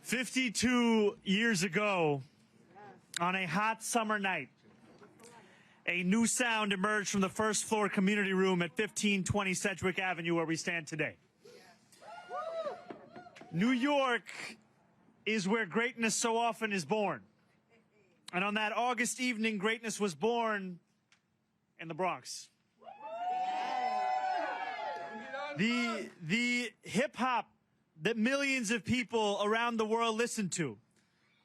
52 years ago, on a hot summer night, a new sound emerged from the first floor community room at 1520 Sedgwick Avenue, where we stand today. New York is where greatness so often is born. And on that August evening, greatness was born in the Bronx. The hip-hop that millions of people around the world listen to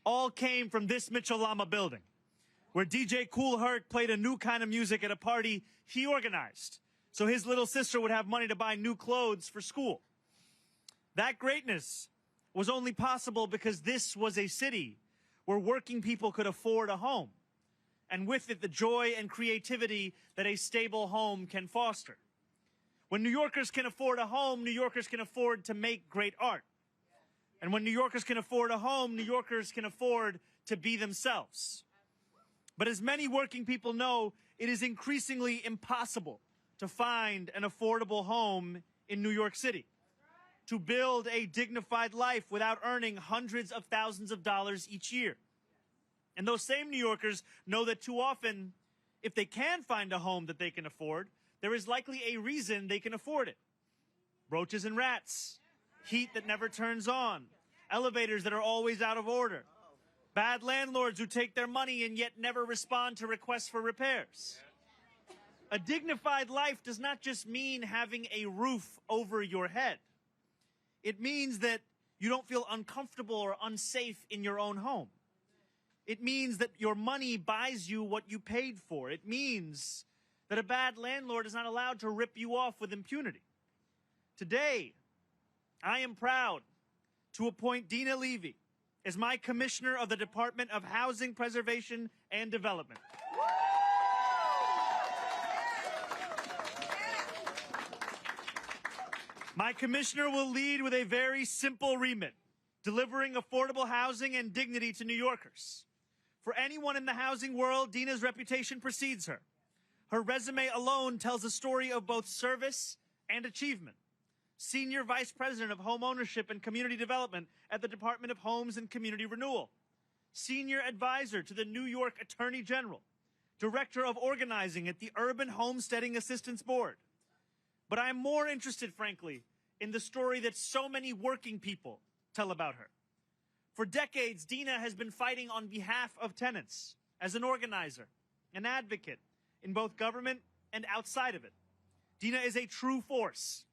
all came from this Mitchell Lama building, where DJ Kool Herc played a new kind of music at a party he organized so his little sister would have money to buy new clothes for school. That greatness was only possible because this was a city where working people could afford a home, and with it the joy and creativity that a stable home can foster. When New Yorkers can afford a home, New Yorkers can afford to make great art. And when New Yorkers can afford a home, New Yorkers can afford to be themselves. But as many working people know, it is increasingly impossible to find an affordable home in New York City, to build a dignified life without earning hundreds of thousands of dollars each year. And those same New Yorkers know that too often, if they can find a home that they can afford, there is likely a reason they can afford it. Roaches and rats, heat that never turns on, elevators that are always out of order, bad landlords who take their money and yet never respond to requests for repairs. A dignified life does not just mean having a roof over your head. It means that you don't feel uncomfortable or unsafe in your own home. It means that your money buys you what you paid for. It means that a bad landlord is not allowed to rip you off with impunity. Today, I am proud to appoint Dina Levy as my Commissioner of the Department of Housing Preservation and Development. My commissioner will lead with a very simple remit, delivering affordable housing and dignity to New Yorkers. For anyone in the housing world, Dina's reputation precedes her. Her resume alone tells a story of both service and achievement. Senior Vice President of Home Ownership and Community Development at the Department of Homes and Community Renewal. Senior Advisor to the New York Attorney General. Director of Organizing at the Urban Homesteading Assistance Board. But I'm more interested, frankly, in the story that so many working people tell about her. For decades, Dina has been fighting on behalf of tenants as an organizer, an advocate, in both government and outside of it. Dina is a true force,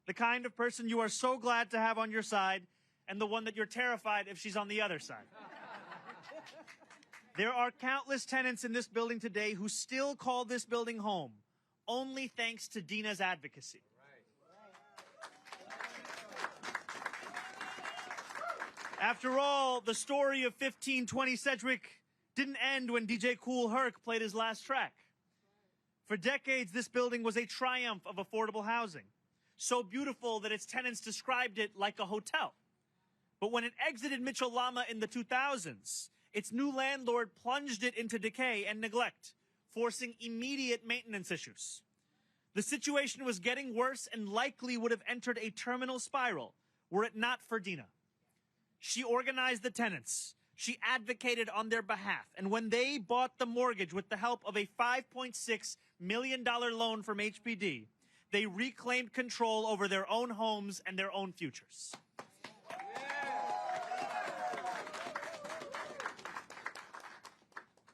the kind of person you are so glad to have on your side and the one that you're terrified if she's on the other side. There are countless tenants in this building today who still call this building home, only thanks to Dina's advocacy. After all, the story of 1520 Sedgwick didn't end when DJ Kool Herc played his last track. For decades, this building was a triumph of affordable housing, so beautiful that its tenants described it like a hotel. But when it exited Mitchell Lama in the 2000s, its new landlord plunged it into decay and neglect, forcing immediate maintenance issues. The situation was getting worse and likely would have entered a terminal spiral were it not for Dina. She organized the tenants. She advocated on their behalf. And when they bought the mortgage with the help of a $5.6 million loan from HPD, they reclaimed control over their own homes and their own futures.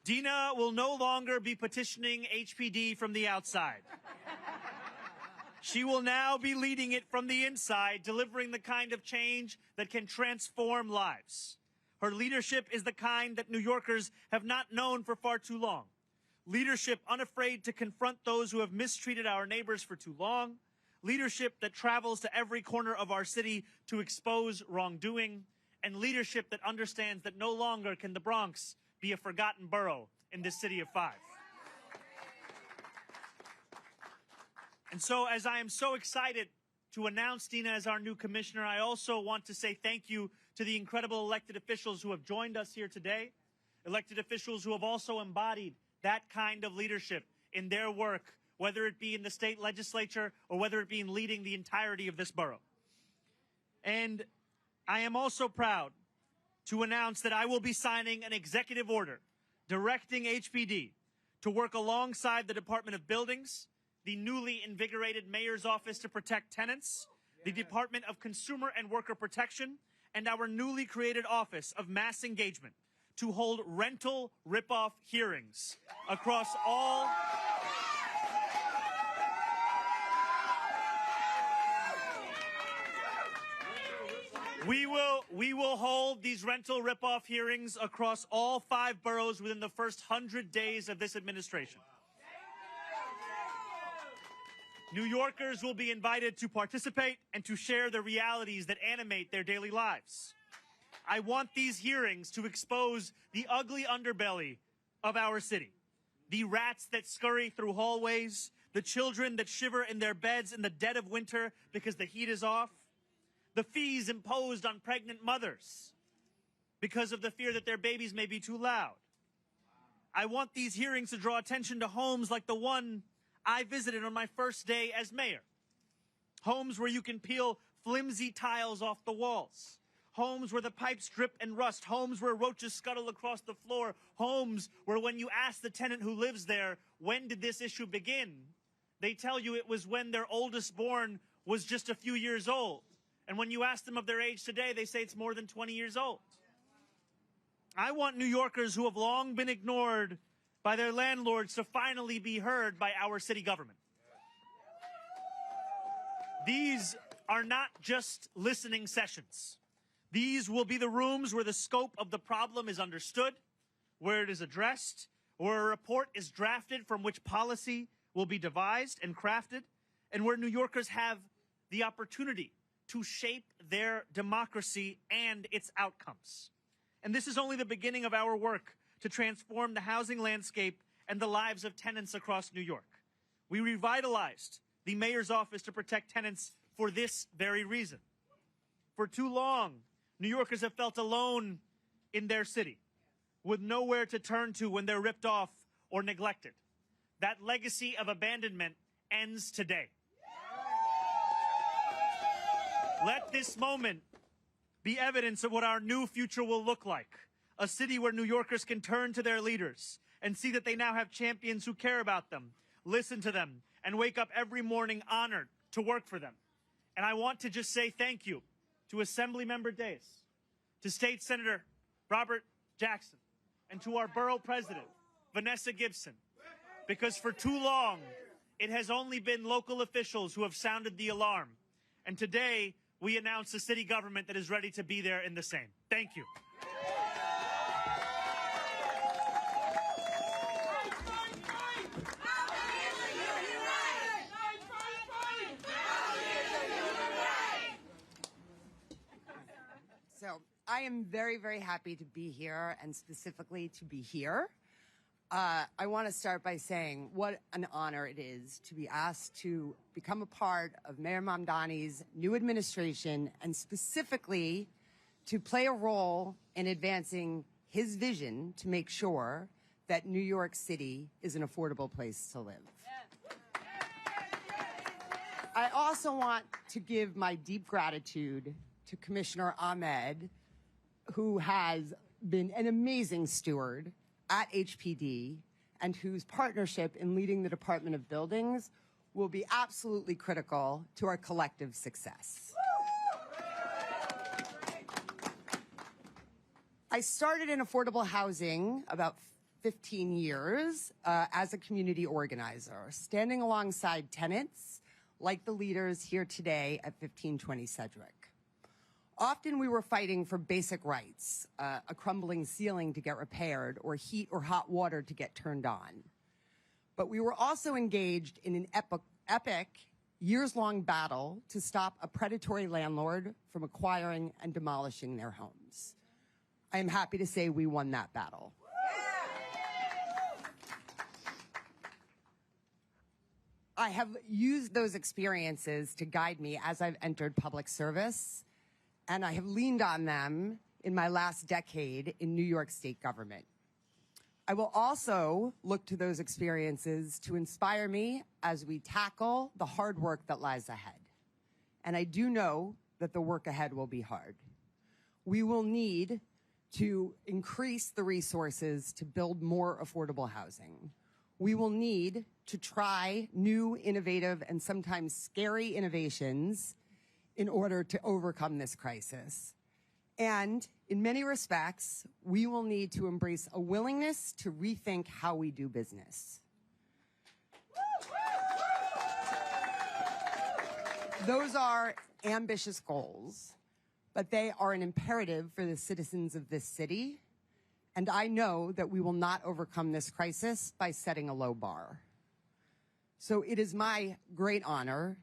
Dina will no longer be petitioning HPD from the outside. She will now be leading it from the inside, delivering the kind of change that can transform lives. Her leadership is the kind that New Yorkers have not known for far too long. Leadership unafraid to confront those who have mistreated our neighbors for too long. Leadership that travels to every corner of our city to expose wrongdoing. And leadership that understands that no longer can the Bronx be a forgotten borough in this city of five. And so, as I am so excited to announce Dina as our new commissioner, I also want to say thank you to the incredible elected officials who have joined us here today, elected officials who have also embodied that kind of leadership in their work, whether it be in the state legislature or whether it be in leading the entirety of this borough. And I am also proud to announce that I will be signing an executive order directing HPD to work alongside the Department of Buildings, the newly invigorated Mayor's Office to Protect Tenants, the Department of Consumer and Worker Protection, and our newly created Office of Mass Engagement to hold rental ripoff hearings across all We will hold these rental ripoff hearings across all 5 boroughs within the first 100 days of this administration. New Yorkers will be invited to participate and to share the realities that animate their daily lives. I want these hearings to expose the ugly underbelly of our city. The rats that scurry through hallways, the children that shiver in their beds in the dead of winter because the heat is off, the fees imposed on pregnant mothers because of the fear that their babies may be too loud. I want these hearings to draw attention to homes like the one I visited on my first day as mayor. Homes where you can peel flimsy tiles off the walls. Homes where the pipes drip and rust. Homes where roaches scuttle across the floor. Homes where when you ask the tenant who lives there, when did this issue begin? They tell you it was when their oldest born was just a few years old. And when you ask them of their age today, they say it's more than 20 years old. I want New Yorkers who have long been ignored by their landlords to finally be heard by our city government. These are not just listening sessions. These will be the rooms where the scope of the problem is understood, where it is addressed, where a report is drafted from which policy will be devised and crafted, and where New Yorkers have the opportunity to shape their democracy and its outcomes. And this is only the beginning of our work to transform the housing landscape and the lives of tenants across New York. We revitalized the Mayor's Office to Protect Tenants for this very reason. For too long, New Yorkers have felt alone in their city, with nowhere to turn to when they're ripped off or neglected. That legacy of abandonment ends today. Let this moment be evidence of what our new future will look like. A city where New Yorkers can turn to their leaders and see that they now have champions who care about them, listen to them, and wake up every morning honored to work for them. And I want to just say thank you to Assemblymember Days, to State Senator Robert Jackson, and to our borough president, Vanessa Gibson, because for too long, it has only been local officials who have sounded the alarm. And today, we announce a city government that is ready to be there in the same. Thank you. So I am very, very happy to be here, and specifically to be here. I want to start by saying what an honor it is to be asked to become a part of Mayor Mamdani's new administration, and specifically to play a role in advancing his vision to make sure that New York City is an affordable place to live. I also want to give my deep gratitude to Commissioner Ahmed, who has been an amazing steward at HPD, and whose partnership in leading the Department of Buildings will be absolutely critical to our collective success. I started in affordable housing about 15 years as a community organizer, standing alongside tenants like the leaders here today at 1520 Sedgwick. Often we were fighting for basic rights, a crumbling ceiling to get repaired, or heat or hot water to get turned on. But we were also engaged in an epic years-long battle to stop a predatory landlord from acquiring and demolishing their homes. I am happy to say we won that battle. I have used those experiences to guide me as I've entered public service, and I have leaned on them in my last decade in New York State government. I will also look to those experiences to inspire me as we tackle the hard work that lies ahead. And I do know that the work ahead will be hard. We will need to increase the resources to build more affordable housing. We will need to try new, innovative, and sometimes scary innovations in order to overcome this crisis. And in many respects, we will need to embrace a willingness to rethink how we do business. Those are ambitious goals, but they are an imperative for the citizens of this city. And I know that we will not overcome this crisis by setting a low bar. So it is my great honor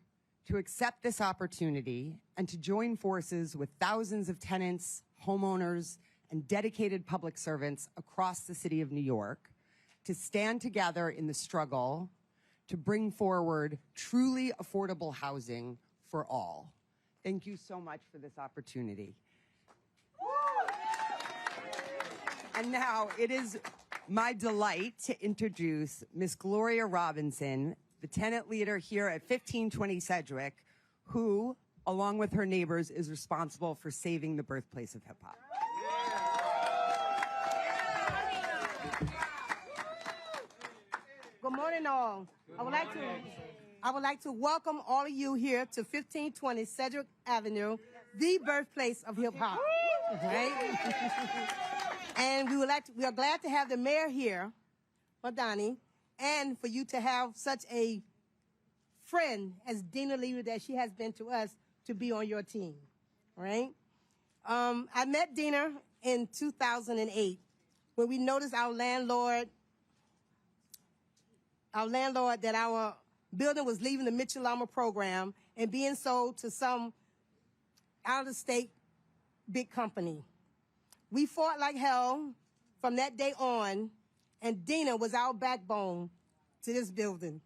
to accept this opportunity and to join forces with thousands of tenants, homeowners, and dedicated public servants across the city of New York to stand together in the struggle to bring forward truly affordable housing for all. Thank you so much for this opportunity. And now it is my delight to introduce Ms. Gloria Robinson, the tenant leader here at 1520 Sedgwick, who, along with her neighbors, is responsible for saving the birthplace of hip-hop. Good morning, all. I would like to welcome all of you here to 1520 Sedgwick Avenue, the birthplace of hip-hop. Right? And we are glad to have the mayor here, Mamdani, and for you to have such a friend as Dina Leader that she has been to us to be on your team. Right? I met Dina in 2008 when we noticed our landlord that our building was leaving the Mitchell-Lama program and being sold to some out-of-state big company. We fought like hell from that day on, and Dina was our backbone to this building.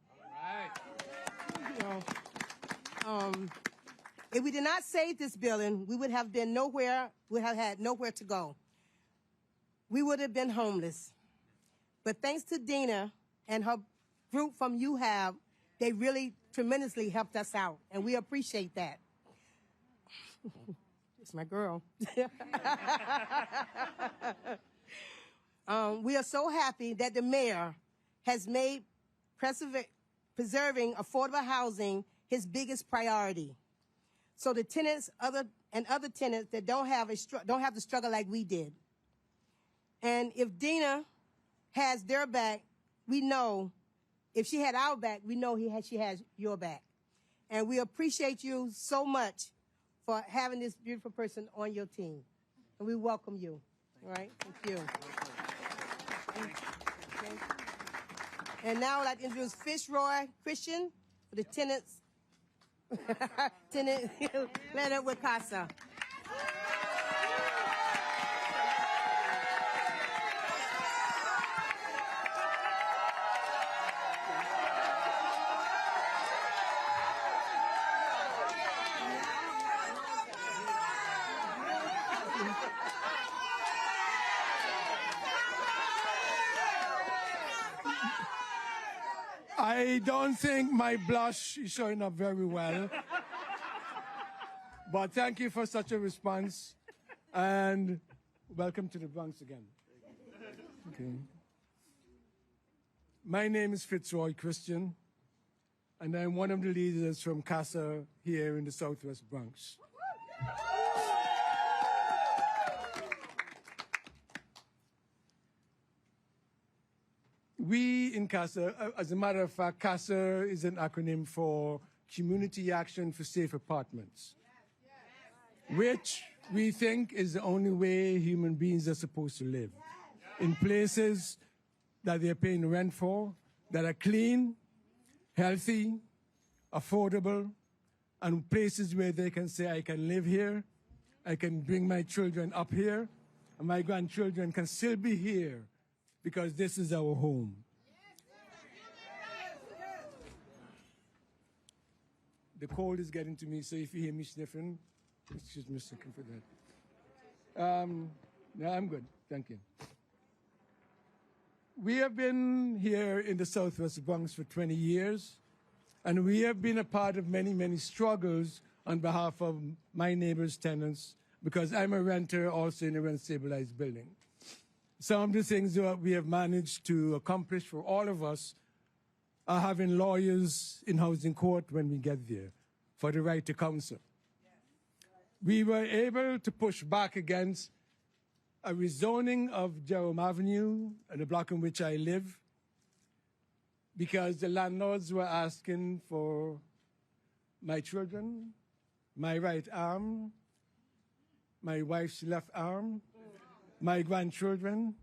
All right. If we did not save this building, we would have been had nowhere to go. We would have been homeless. But thanks to Dina and her group from UHAB, they really tremendously helped us out, and we appreciate that. It's my girl. We are so happy that the mayor has made preserving affordable housing his biggest priority. So the tenants, other tenants that don't have to struggle like we did. And if Dina has their back, we know. If she had our back, we know she has your back. And we appreciate you so much for having this beautiful person on your team. And we welcome you. All right? Thank you. Okay. And now I'd like to introduce Fitzroy Christian for the tenants. Tenant Leonard with CASA. I don't think my blush is showing up very well. But thank you for such a response. And welcome to the Bronx again. Okay. My name is Fitzroy Christian, and I'm one of the leaders from CASA here in the Southwest Bronx. We in CASA, as a matter of fact, CASA is an acronym for Community Action for Safe Apartments, which we think is the only way human beings are supposed to live, in places that they're paying rent for, that are clean, healthy, affordable, and places where they can say, I can live here, I can bring my children up here, and my grandchildren can still be here because this is our home. The cold is getting to me, so if you hear me sniffing, excuse me a second for that. No, I'm good, thank you. We have been here in the Southwest Bronx for 20 years, and we have been a part of many, many struggles on behalf of my neighbors, tenants, because I'm a renter also in a rent-stabilized building. Some of the things that we have managed to accomplish for all of us are having lawyers in housing court when we get there for the right to counsel. We were able to push back against a rezoning of Jerome Avenue and the block in which I live because the landlords were asking for my children, my right arm, my wife's left arm, my grandchildren,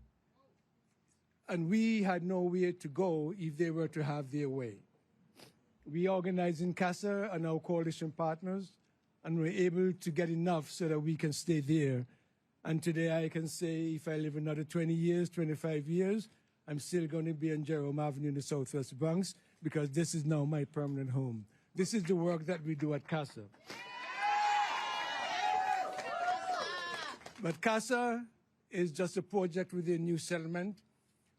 and we had nowhere to go if they were to have their way. We organized in CASA and our coalition partners, and were able to get enough so that we can stay there. And today I can say if I live another 20 years, 25 years, I'm still going to be on Jerome Avenue in the Southwest Bronx because this is now my permanent home. This is the work that we do at CASA. But CASA is just a project within New Settlement,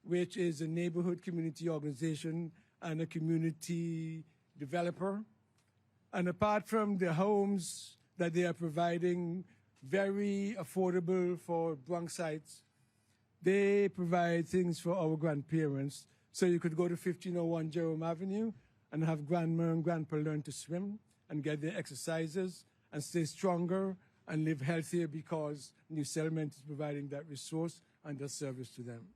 which is a neighborhood community organization and a community developer. And apart from the homes that they are providing, very affordable for Bronxites, they provide things for our grandparents. So you could go to 1501 Jerome Avenue and have grandma and grandpa learn to swim and get their exercises and stay stronger and live healthier because New Settlement is providing that resource and that service to them.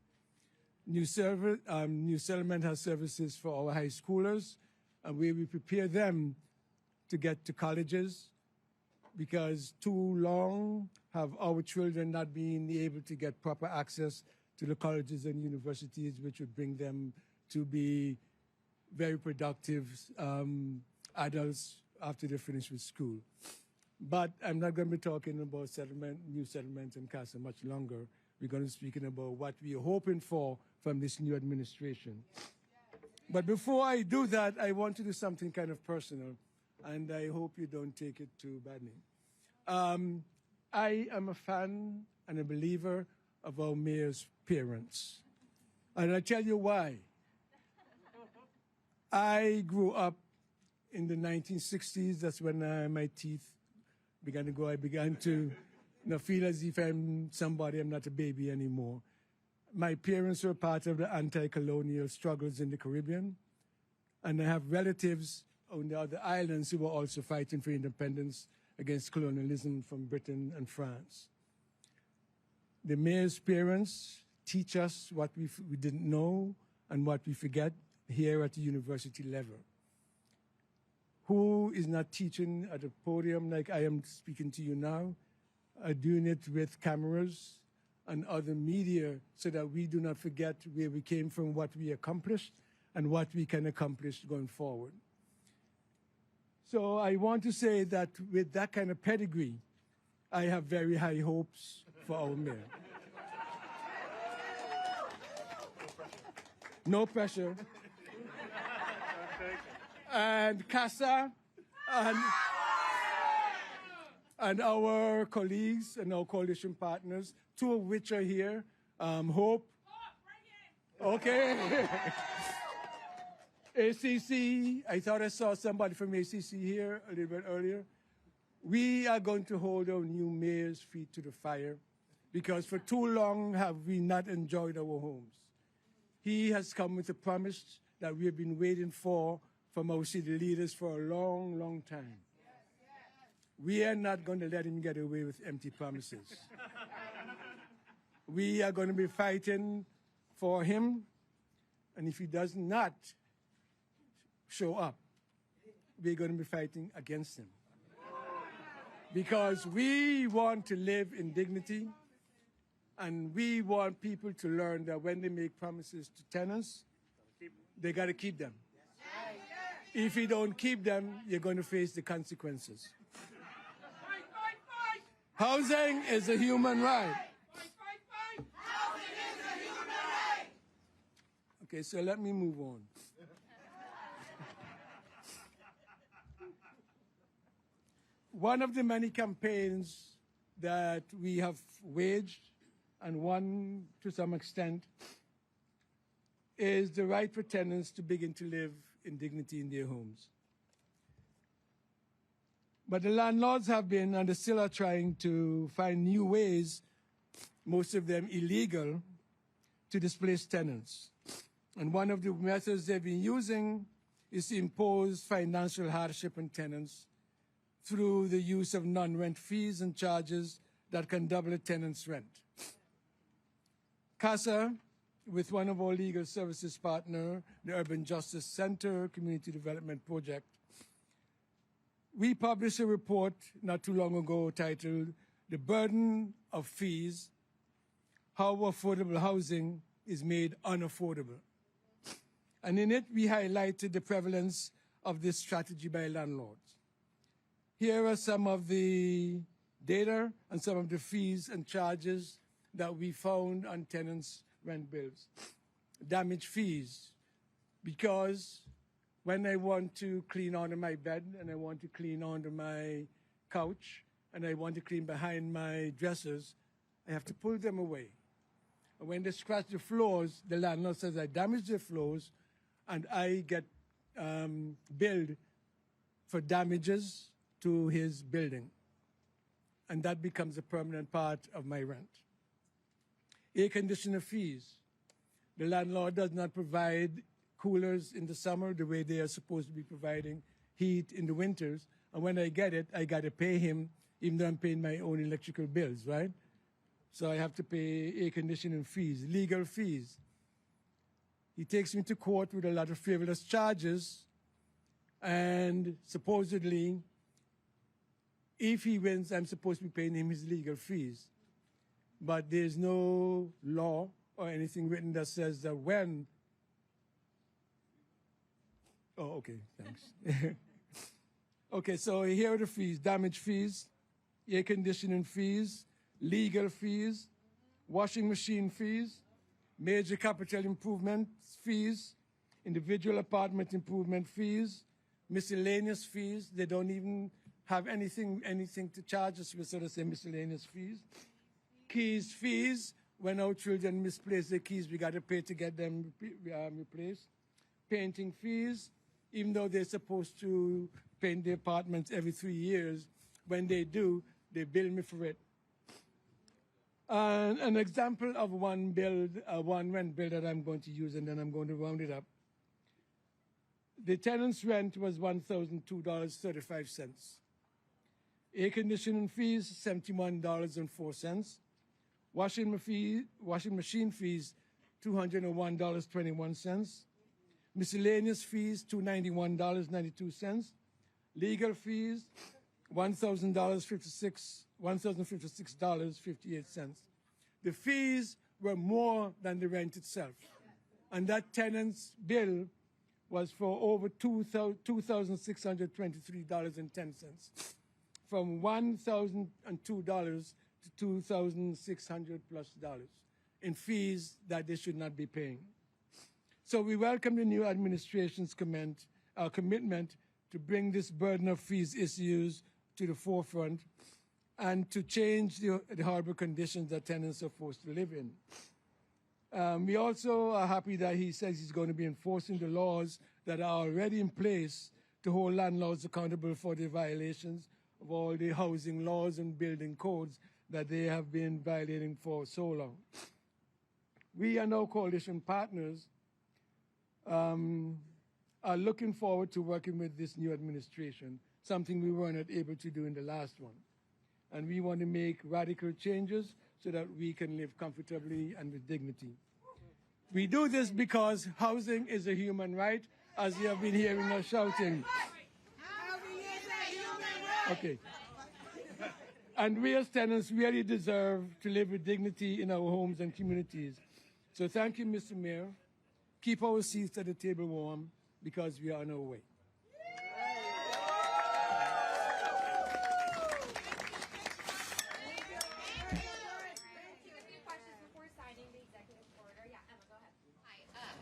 New Settlement has services for our high schoolers, and where we prepare them to get to colleges, because too long have our children not been able to get proper access to the colleges and universities, which would bring them to be very productive adults after they finish with school. But I'm not going to be talking about New Settlement and CASA much longer. We're going to be speaking about what we are hoping for from this new administration. But before I do that, I want to do something kind of personal, and I hope you don't take it too badly. I am a fan and a believer of our mayor's parents. And I'll tell you why. I grew up in the 1960s. That's when my teeth began to grow. I began to feel as if I'm somebody, I'm not a baby anymore. My parents were part of the anti-colonial struggles in the Caribbean. And I have relatives on the other islands who were also fighting for independence against colonialism from Britain and France. The mayor's parents teach us what we didn't know and what we forget here at the university level. Who is not teaching at a podium like I am speaking to you now, doing it with cameras and other media so that we do not forget where we came from, what we accomplished, and what we can accomplish going forward. So I want to say that with that kind of pedigree, I have very high hopes for our mayor. No pressure. And CASA and our colleagues and our coalition partners, two of which are here, Hope. Okay. ACC, I thought I saw somebody from ACC here a little bit earlier. We are going to hold our new mayor's feet to the fire because for too long have we not enjoyed our homes. He has come with a promise that we have been waiting for from our city leaders for a long, long time. We are not going to let him get away with empty promises. We are going to be fighting for him, and if he does not show up, we're going to be fighting against him. Because we want to live in dignity, and we want people to learn that when they make promises to tenants, they got to keep them. If you don't keep them, you're going to face the consequences. Housing is a human right. Okay, so let me move on. One of the many campaigns that we have waged, and won to some extent, is the right for tenants to begin to live in dignity in their homes. But the landlords have been and they still are trying to find new ways, most of them illegal, to displace tenants. And one of the methods they've been using is to impose financial hardship on tenants through the use of non-rent fees and charges that can double a tenant's rent. CASA, with one of our legal services partner, the Urban Justice Center Community Development Project, we published a report not too long ago titled "The Burden of Fees, How Affordable Housing is Made Unaffordable." And in it, we highlighted the prevalence of this strategy by landlords. Here are some of the data and some of the fees and charges that we found on tenants' rent bills. Damage fees, because when I want to clean under my bed and I want to clean under my couch and I want to clean behind my dressers, I have to pull them away. And when they scratch the floors, the landlord says I damaged the floors and I get billed for damages to his building. And that becomes a permanent part of my rent. Air conditioner fees. The landlord does not provide coolers in the summer the way they are supposed to be providing heat in the winters. And when I get it, I got to pay him, even though I'm paying my own electrical bills, right? So I have to pay air conditioning fees, legal fees. He takes me to court with a lot of frivolous charges, and supposedly, if he wins, I'm supposed to be paying him his legal fees. But there's no law or anything written that says that when... Oh, okay, thanks. Okay, so here are the fees: damage fees, air conditioning fees, legal fees, washing machine fees, major capital improvement fees, individual apartment improvement fees, miscellaneous fees. They don't even have anything to charge us with, so they say miscellaneous fees. Keys fees. When our children misplace their keys, we got to pay to get them replaced. Painting fees, even though they're supposed to paint their apartments every 3 years, when they do, they bill me for it. An example of one rent bill that I'm going to use, and then I'm going to round it up. The tenant's rent was $1,002.35. Air conditioning fees, $71.04. Washing machine fees, $201.21. Miscellaneous fees, $291.92. Legal fees, $1,056.58. The fees were more than the rent itself. And that tenant's bill was for over $2,623.10. From $1,002 to $2,600+ in fees that they should not be paying. So we welcome the new administration's commitment to bring this burden of fees issues to the forefront and to change the horrible conditions that tenants are forced to live in. We also are happy that he says he's going to be enforcing the laws that are already in place to hold landlords accountable for the violations of all the housing laws and building codes that they have been violating for so long. We and our coalition partners are looking forward to working with this new administration, something we were not able to do in the last one. And we want to make radical changes so that we can live comfortably and with dignity. We do this because housing is a human right, as you have been hearing us shouting. Okay. And we as tenants really deserve to live with dignity in our homes and communities. So thank you, Mr. Mayor. Keep our seats at the table warm, because we are on our way.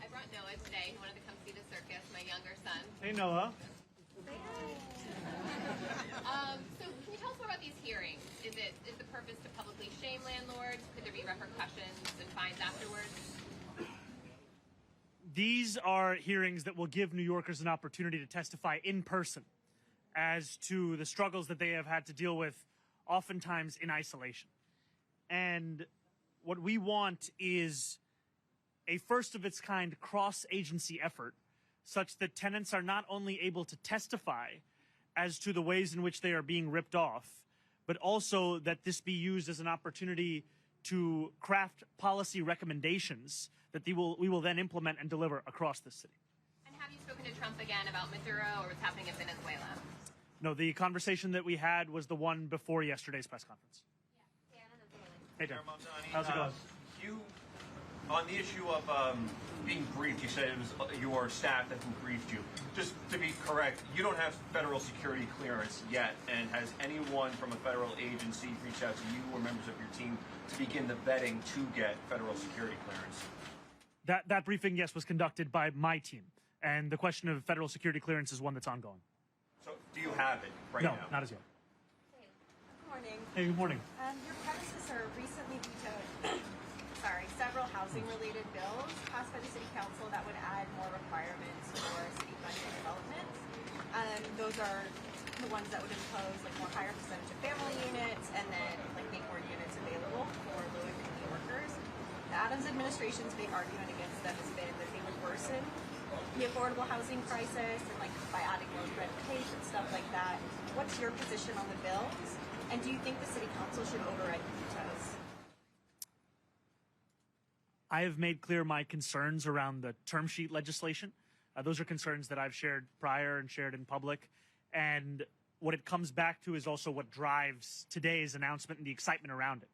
I brought Noah today. He wanted to come see the circus, my younger son. Hey, Noah. So can you tell us more about these hearings? Is the purpose to publicly shame landlords? Could there be repercussions and fines afterwards? These are hearings that will give New Yorkers an opportunity to testify in person as to the struggles that they have had to deal with, oftentimes in isolation. And what we want is a first-of-its-kind cross-agency effort such that tenants are not only able to testify as to the ways in which they are being ripped off, but also that this be used as an opportunity to craft policy recommendations that we will then implement and deliver across the city. And have you spoken to Trump again about Maduro or what's happening in Venezuela? No, the conversation that we had was the one before yesterday's press conference. Yeah, Hey, Dan. Mamdani, How's it going? You, on the issue of being briefed, you said it was your staff that briefed you. Just to be correct, you don't have federal security clearance yet, and has anyone from a federal agency reached out to you or members of your team to begin the vetting to get federal security clearance? That briefing, yes, was conducted by my team, and the question of federal security clearance is one that's ongoing. So, do you have it right No, now? not as yet. Good morning. Hey, good morning. Your predecessor recently vetoed several housing-related bills passed by the City Council that would add more requirements for city-funded development. Those are the ones that would impose like more higher percentage of family units and then like make more units available for low-income New Yorkers. The Adams administration's big argument against them has been that they would worsen the affordable housing crisis and like by adding more red tape and stuff like that. What's your position on the bills? And do you think the City Council should override the vetoes? I have made clear my concerns around the term sheet legislation. Those are concerns that I've shared prior and shared in public. And what it comes back to is also what drives today's announcement and the excitement around it,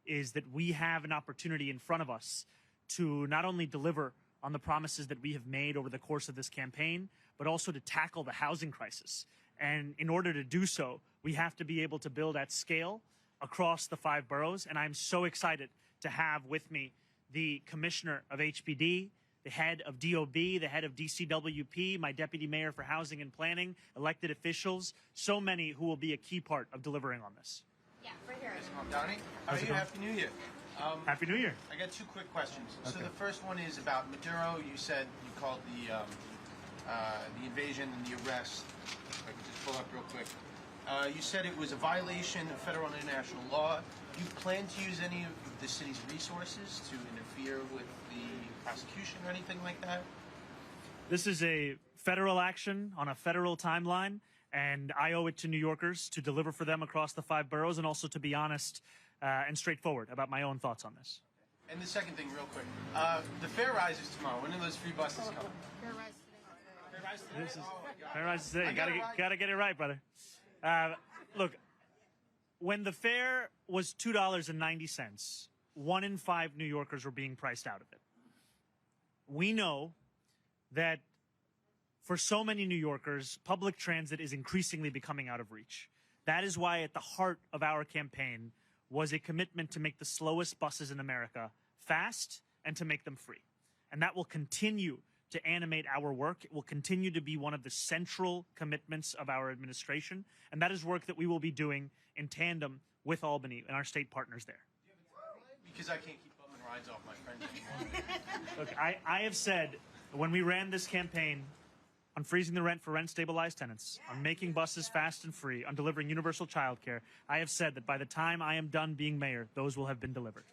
is that we have an opportunity in front of us to not only deliver on the promises that we have made over the course of this campaign, but also to tackle the housing crisis. And in order to do so, we have to be able to build at scale across the 5 boroughs. And I'm so excited to have with me the commissioner of HPD, the head of DOB, the head of DCWP, my deputy mayor for housing and planning, elected officials, so many who will be a key part of delivering on this. Yeah, right here. Mamdani, how are you? Happy New Year. Happy New Year. I got 2 quick questions. Okay. So the first one is about Maduro. You said you called the invasion and the arrest. If I could just pull up real quick. You said it was a violation of federal and international law. Do you plan to use any of the city's resources to interfere with the prosecution or anything like that? This is a federal action on a federal timeline, and I owe it to New Yorkers to deliver for them across the 5 boroughs and also to be honest and straightforward about my own thoughts on this. And the second thing, real quick. The fare rises tomorrow. When are those free buses coming? This is fair rise today. Gotta get it right, brother. Look, when the fare was $2.90, 1 in 5 New Yorkers were being priced out of it. We know that for so many New Yorkers, public transit is increasingly becoming out of reach. That is why at the heart of our campaign was a commitment to make the slowest buses in America fast and to make them free. And that will continue to animate our work. It will continue to be one of the central commitments of our administration. And that is work that we will be doing in tandem with Albany and our state partners there. Because I can't keep bumming rides off my friends anymore. Look, I have said when we ran this campaign on freezing the rent for rent-stabilized tenants, on making buses fast and free, on delivering universal childcare, I have said that by the time I am done being mayor, those will have been delivered.